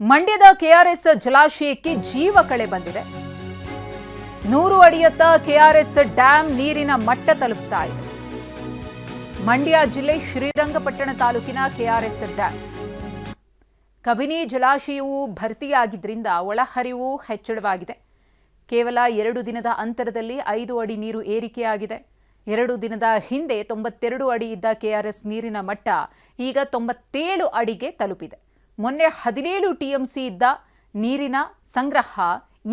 ಮಂಡ್ಯದ ಕೆಆರ್ಎಸ್ ಜಲಾಶಯಕ್ಕೆ ಜೀವ ಕಳೆ ಬಂದಿದೆ. 100 ಅಡಿಯತ್ತ ಕೆಆರ್ಎಸ್ ಡ್ಯಾಂ ನೀರಿನ ಮಟ್ಟ ತಲುಪ್ತಾ ಇದೆ. ಮಂಡ್ಯ ಜಿಲ್ಲೆ ಶ್ರೀರಂಗಪಟ್ಟಣ ತಾಲೂಕಿನ ಕೆಆರ್ಎಸ್ ಡ್ಯಾಂ ಕಬಿನಿ ಜಲಾಶಯವು ಭರ್ತಿಯಾಗಿದ್ದರಿಂದ ಒಳಹರಿವು ಹೆಚ್ಚಳವಾಗಿದೆ. ಕೇವಲ 2 ದಿನದ ಅಂತರದಲ್ಲಿ 5 ಅಡಿ ನೀರು ಏರಿಕೆಯಾಗಿದೆ. 2 ದಿನದ ಹಿಂದೆ 92 ಅಡಿ ಇದ್ದ ಕೆಆರ್ಎಸ್ ನೀರಿನ ಮಟ್ಟ ಈಗ 97 ಅಡಿಗೆ ತಲುಪಿದೆ. ಮೊನ್ನೆ 17 ಟಿಎಂಸಿ ಇದ್ದ ನೀರಿನ ಸಂಗ್ರಹ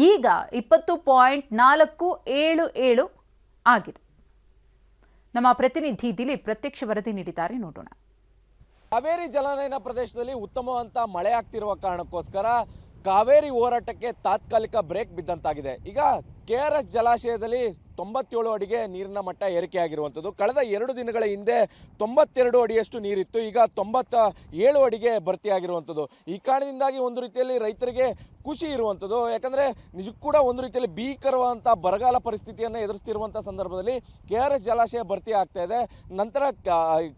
ಈಗ 20.477 ಆಗಿದೆ. ನಮ್ಮ ಪ್ರತಿನಿಧಿ ದಿಲೀಪ್ ಪ್ರತ್ಯಕ್ಷ ವರದಿ ನೀಡಿದ್ದಾರೆ, ನೋಡೋಣ. ಕಾವೇರಿ ಜಲಾನಯನ ಪ್ರದೇಶದಲ್ಲಿ ಉತ್ತಮವಂತ ಮಳೆ ಆಗ್ತಿರುವ ಕಾರಣಕ್ಕೋಸ್ಕರ ಕಾವೇರಿ ಹೋರಾಟಕ್ಕೆ ತಾತ್ಕಾಲಿಕ ಬ್ರೇಕ್ ಬಿದ್ದಂತಾಗಿದೆ. ಈಗ ಕೆಆರ್ಎಸ್ ಜಲಾಶಯದಲ್ಲಿ 97 ಅಡಿಗೆ ನೀರಿನ ಮಟ್ಟ ಏರಿಕೆಯಾಗಿರುವಂಥದ್ದು. ಕಳೆದ 2 ದಿನಗಳ ಹಿಂದೆ 92 ಅಡಿಯಷ್ಟು ನೀರಿತ್ತು, ಈಗ 97 ಅಡಿಗೆ ಭರ್ತಿಯಾಗಿರುವಂಥದ್ದು. ಈ ಕಾರಣದಿಂದಾಗಿ ಒಂದು ರೀತಿಯಲ್ಲಿ ರೈತರಿಗೆ ಖುಷಿ ಇರುವಂಥದ್ದು. ಯಾಕಂದರೆ ನಿಜಕ್ಕೂ ಕೂಡ ಒಂದು ರೀತಿಯಲ್ಲಿ ಭೀಕರವಾದಂಥ ಬರಗಾಲ ಪರಿಸ್ಥಿತಿಯನ್ನು ಎದುರಿಸ್ತಿರುವಂಥ ಸಂದರ್ಭದಲ್ಲಿ ಕೆಆರ್ಎಸ್ ಜಲಾಶಯ ಭರ್ತಿ ಆಗ್ತಾ ಇದೆ. ನಂತರ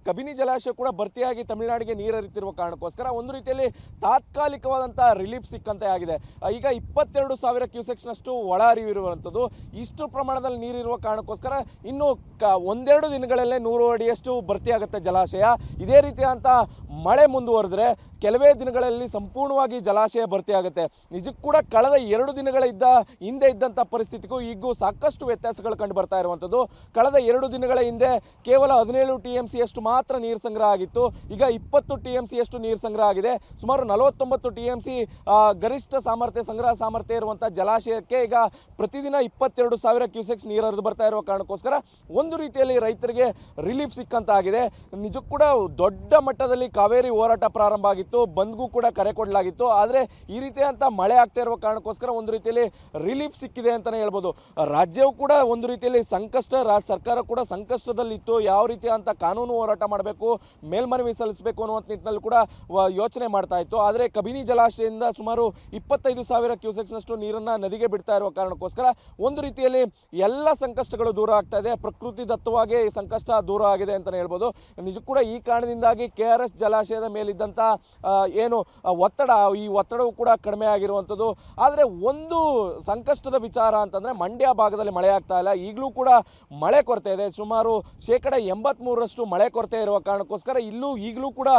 ಕಬಿನಿ ಜಲಾಶಯ ಕೂಡ ಭರ್ತಿಯಾಗಿ ತಮಿಳುನಾಡಿಗೆ ನೀರು ಹರಿತಿರುವ ಕಾರಣಕ್ಕೋಸ್ಕರ ಒಂದು ರೀತಿಯಲ್ಲಿ ತಾತ್ಕಾಲಿಕವಾದಂಥ ರಿಲೀಫ್ ಸಿಕ್ಕಂತೆ ಆಗಿದೆ. ಈಗ 22,000 ಕ್ಯೂಸೆಕ್ಸ್ನಷ್ಟು ಒಳ ಹರಿವು ಇರುವಂಥದ್ದು. ಇಷ್ಟು ಪ್ರಮಾಣದಲ್ಲಿ ನೀರಿರುವ ಕಾರಣಕ್ಕೋಸ್ಕರ ಇನ್ನು 1-2 ದಿನಗಳಲ್ಲೇ 100 ಅಡಿಯಷ್ಟು ಭರ್ತಿಯಾಗುತ್ತೆ ಜಲಾಶಯ. ಇದೇ ರೀತಿಯಾದಂಥ ಮಳೆ ಮುಂದುವರೆದ್ರೆ ಕೆಲವೇ ದಿನಗಳಲ್ಲಿ ಸಂಪೂರ್ಣವಾಗಿ ಜಲಾಶಯ ಭರ್ತಿಯಾಗುತ್ತೆ. ನಿಜಕ್ಕೂ ಕೂಡ ಕಳೆದ 2 ದಿನಗಳ ಹಿಂದೆ ಇದ್ದಂಥ ಪರಿಸ್ಥಿತಿಗೂ ಈಗೂ ಸಾಕಷ್ಟು ವ್ಯತ್ಯಾಸಗಳು ಕಂಡು ಬರ್ತಾ ಇರುವಂಥದ್ದು. ಕಳೆದ 2 ದಿನಗಳ ಹಿಂದೆ ಕೇವಲ 17 TMC ಅಷ್ಟು ಮಾತ್ರ ನೀರು ಸಂಗ್ರಹ ಆಗಿತ್ತು. ಈಗ 20 TMC ಅಷ್ಟು ನೀರು ಸಂಗ್ರಹ ಆಗಿದೆ. ಸುಮಾರು 49 TMC ಗರಿಷ್ಠ ಸಾಮರ್ಥ್ಯ ಸಂಗ್ರಹ ಸಾಮರ್ಥ್ಯ ಇರುವಂಥ ಜಲಾಶಯಕ್ಕೆ ಈಗ ಪ್ರತಿದಿನ 22,000 ಕ್ಯೂಸೆಕ್ಸ್ ನೀರು ಹರಿದು ಬರ್ತಾ ಇರುವ ಕಾರಣಕ್ಕೋಸ್ಕರ ಒಂದು ರೀತಿಯಲ್ಲಿ ರೈತರಿಗೆ ರಿಲೀಫ್ ಸಿಕ್ಕಂತಾಗಿದೆ. ನಿಜಕ್ಕೂ ಕೂಡ ದೊಡ್ಡ ಮಟ್ಟದಲ್ಲಿ ಕಾವೇರಿ ಹೋರಾಟ ಪ್ರಾರಂಭ ಆಗಿತ್ತು, ಬಂದ್ಗೂ ಕೂಡ ಕರೆ ಕೊಡಲಾಗಿತ್ತು. ಆದರೆ ಈ ರೀತಿಯಂತ ಮಳೆ ಆಗ್ತಾ ಇರುವ ಕಾರಣಕ್ಕೋಸ್ಕರ ಒಂದು ರೀತಿಯಲ್ಲಿ ರಿಲೀಫ್ ಸಿಕ್ಕಿದೆ ಅಂತಲೇ ಹೇಳ್ಬೋದು. ರಾಜ್ಯವು ಕೂಡ ಒಂದು ರೀತಿಯಲ್ಲಿ ಸಂಕಷ್ಟ, ಸರ್ಕಾರ ಕೂಡ ಸಂಕಷ್ಟದಲ್ಲಿತ್ತು. ಯಾವ ರೀತಿಯಂತ ಕಾನೂನು ಹೋರಾಟ ಮಾಡಬೇಕು, ಮೇಲ್ಮನವಿ ಸಲ್ಲಿಸಬೇಕು ಅನ್ನುವಂಥ ನಿಟ್ಟಿನಲ್ಲಿ ಕೂಡ ಯೋಚನೆ ಮಾಡ್ತಾ ಇತ್ತು. ಆದರೆ ಕಬಿನಿ ಜಲಾಶಯದಿಂದ ಸುಮಾರು 25,000 ಕ್ಯೂಸೆಕ್ಸ್ನಷ್ಟು ನೀರನ್ನು ನದಿಗೆ ಬಿಡ್ತಾ ಇರುವ ಕಾರಣಕ್ಕೋಸ್ಕರ ಒಂದು ರೀತಿಯಲ್ಲಿ ಎಲ್ಲ ಸಂಕಷ್ಟಗಳು ದೂರ ಆಗ್ತಾ ಇದೆ. ಪ್ರಕೃತಿ ದತ್ತವಾಗಿ ಸಂಕಷ್ಟ ದೂರ ಆಗಿದೆ ಅಂತಲೇ ಹೇಳ್ಬೋದು. ನಿಜಕ್ಕೂ ಕೂಡ ಈ ಕಾರಣದಿಂದಾಗಿ ಕೆಆರ್ಎಸ್ ಜಲಾಶಯದ ಮೇಲಿದ್ದಂಥ ಏನು ಒತ್ತಡ, ಈ ಒತ್ತಡವು ಕೂಡ ಕಡಿಮೆ ಆಗಿರುವಂಥದ್ದು. ಆದರೆ ಒಂದು ಸಂಕಷ್ಟದ ವಿಚಾರ ಅಂತಂದರೆ ಮಂಡ್ಯ ಭಾಗದಲ್ಲಿ ಮಳೆ ಆಗ್ತಾ ಇಲ್ಲ. ಈಗಲೂ ಕೂಡ ಮಳೆ ಕೊರತೆ ಇದೆ. ಸುಮಾರು 83% ಮಳೆ ಕೊರತೆ ಇರುವ ಕಾರಣಕ್ಕೋಸ್ಕರ ಈಗಲೂ ಕೂಡ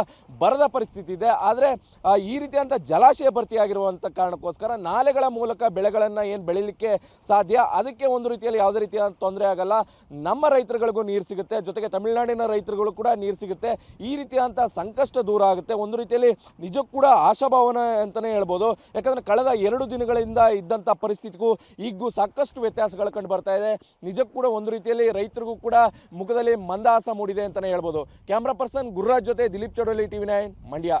ಬರದ ಪರಿಸ್ಥಿತಿ ಇದೆ. ಆದರೆ ಈ ರೀತಿಯಂಥ ಜಲಾಶಯ ಭರ್ತಿಯಾಗಿರುವಂಥ ಕಾರಣಕ್ಕೋಸ್ಕರ ನಾಲೆಗಳ ಮೂಲಕ ಬೆಳೆಗಳನ್ನು ಏನು ಬೆಳೀಲಿಕ್ಕೆ ಸಾಧ್ಯ, ಅದಕ್ಕೆ ಒಂದು ರೀತಿಯಲ್ಲಿ ಯಾವುದೇ ರೀತಿಯ ತೊಂದರೆ ಆಗಲ್ಲ. ನಮ್ಮ ರೈತರುಗಳಿಗೂ ನೀರು ಸಿಗುತ್ತೆ, ಜೊತೆಗೆ ತಮಿಳುನಾಡಿನ ರೈತರುಗಳು ಕೂಡ ನೀರು ಸಿಗುತ್ತೆ. ಈ ರೀತಿಯಾದಂಥ ಸಂಕಷ್ಟ ದೂರ ಆಗುತ್ತೆ. ಒಂದು ರೀತಿಯಲ್ಲಿ ನಿಜಕ್ಕೂ ಕೂಡ ಆಶಾಭಾವನೆ ಅಂತಲೇ ಹೇಳ್ಬೋದು. ಯಾಕಂದರೆ ಕಳೆದ 2 ದಿನಗಳಿಂದ ಇದ್ದಂಥ ಪರಿಸ್ಥಿತಿಗೂ ಈಗೂ ಸಾಕಷ್ಟು ವ್ಯತ್ಯಾಸಗಳು ಕಂಡು ಬರ್ತಾ ಇದೆ. ನಿಜಕ್ಕೂ ಕೂಡ ಒಂದು ರೀತಿಯಲ್ಲಿ ರೈತರಿಗೂ ಕೂಡ ಮುಖದಲ್ಲಿ ಮಂದಹಾಸ ಮೂಡಿದೆ ಅಂತಲೇ ಹೇಳ್ಬೋದು. ಕ್ಯಾಮ್ರಾ ಪರ್ಸನ್ ಗುರುರಾಜ್ ಜೊತೆ ದಿಲೀಪ್ ಚಡೋಲಿ, TV9 ಮಂಡ್ಯ.